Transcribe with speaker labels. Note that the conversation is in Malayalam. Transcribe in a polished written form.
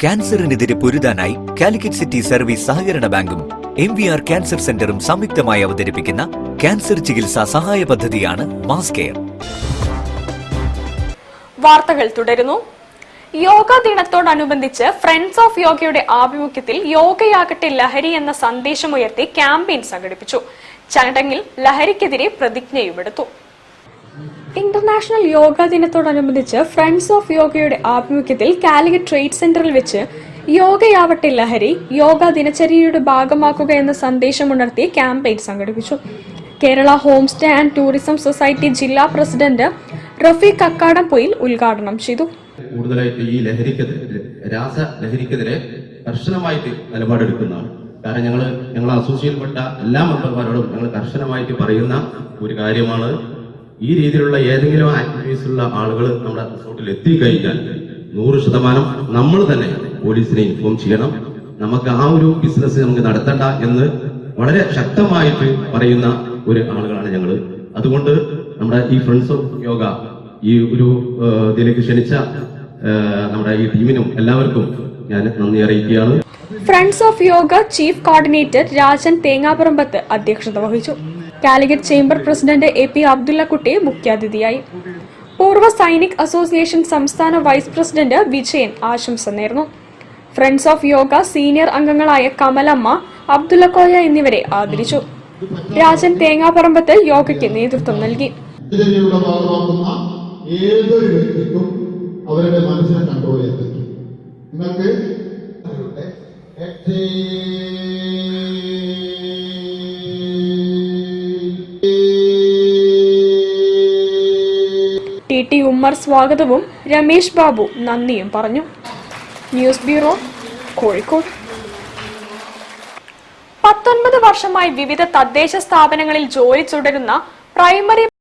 Speaker 1: ക്യാൻസറിനെതിരെ പൊരുതാനായി കാലിക്കറ്റ് സിറ്റി സർവീസ് സഹകരണ ബാങ്കും MVR ക്യാൻസർ സെന്ററും സംയുക്തമായി അവതരിപ്പിക്കുന്ന ക്യാൻസർ ചികിത്സാ സഹായ പദ്ധതിയാണ് മാസ് കെയർ.
Speaker 2: വാർത്തകൾ തുടരുന്നു. യോഗാ ദിനത്തോടനുബന്ധിച്ച് ഫ്രണ്ട്സ് ഓഫ് യോഗയുടെ ആഭിമുഖ്യത്തിൽ യോഗയാകട്ടെ ലഹരി എന്ന സന്ദേശമുയർത്തി ക്യാമ്പയിൻ സംഘടിപ്പിച്ചു. ചടങ്ങിൽ ലഹരിക്കെതിരെ പ്രതിജ്ഞയുമെടുത്തു. ഇന്റർനാഷണൽ യോഗാ ദിനത്തോടനുബന്ധിച്ച് ഫ്രണ്ട്സ് ഓഫ് യോഗയുടെ ആഭിമുഖ്യത്തിൽ കാലിക്കറ്റ് ട്രേഡ് സെന്ററിൽ വെച്ച് യോഗയാവട്ടെ ലഹരി യോഗ ദിനചര്യയുടെ ഭാഗമാക്കുക എന്ന സന്ദേശമുണർത്തി ക്യാമ്പയിൻ സംഘടിപ്പിച്ചു. Kerala home stay and tourism society ജില്ലാ പ്രസിഡന്റ് റഫീഖ് കക്കാടംപൊയിൽ ഉദ്ഘാടനം ചെയ്തു.
Speaker 3: കൂടുതലായിട്ട് ഈ രാസലഹരിക്കെതിരെ കർശനമായിട്ട് നിലപാടെടുക്കുന്നതാണ്. കാരണം ഞങ്ങൾ അസോസിയേഷനിൽപ്പെട്ട എല്ലാ മെമ്പർമാരോടും ഞങ്ങൾ കർശനമായിട്ട് പറയുന്ന ഒരു കാര്യമാണ്, ഈ രീതിയിലുള്ള ഏതെങ്കിലും ആക്ടിവിറ്റീസുള്ള ആളുകൾ നമ്മുടെ റിസോർട്ടിൽ എത്തിക്കഴിഞ്ഞാൽ 100% നമ്മൾ തന്നെ പോലീസിനെ ഇൻഫോം ചെയ്യണം. നമുക്ക് ആ ഒരു ബിസിനസ് നമുക്ക് നടത്തണ്ട എന്ന് വളരെ ശക്തമായിട്ട് പറയുന്ന ഒരു ആളുകളാണ് ഞങ്ങൾ. അതുകൊണ്ട് നമ്മുടെ ഈ ഫ്രണ്ട്സ് ഓഫ് യോഗ ഈ ഒരു ഇതിലേക്ക് ക്ഷണിച്ച നമ്മുടെ ഈ ടീമിനും എല്ലാവർക്കും ഞാൻ നന്ദി അറിയിക്കുകയാണ്.
Speaker 2: Friends of yoga chief coordinator Rajan Thengaparambath അധ്യക്ഷത വഹിച്ചു. Calicut chamber president AP Abdullakutty മുഖ്യാതിഥിയായി. പൂർവ്വ സൈനിക് അസോസിയേഷൻ സംസ്ഥാന വൈസ് പ്രസിഡന്റ് വിജയൻ ആശംസ നേർന്നു. ഫ്രണ്ട്സ് ഓഫ് യോഗ സീനിയർ അംഗങ്ങളായ കമലമ്മ, അബ്ദുള്ളക്കോയ എന്നിവരെ ആദരിച്ചു. രാജൻ തേങ്ങാപറമ്പത്ത് യോഗയ്ക്ക് നേതൃത്വം നൽകി.
Speaker 4: ഏതൊരു വ്യക്തിക്കും അവരുടെ മനസ്സിനെ കൺട്രോൾ ചെയ്യാൻ പറ്റും. നിങ്ങൾക്ക്
Speaker 2: TT ഉമ്മർ സ്വാഗതവും രമേശ് ബാബു നന്ദിയും പറഞ്ഞു. News bureau, Kozhikode. 19 വർഷമായി വിവിധ തദ്ദേശ സ്ഥാപനങ്ങളിൽ ജോലി തുടരുന്ന പ്രൈമറി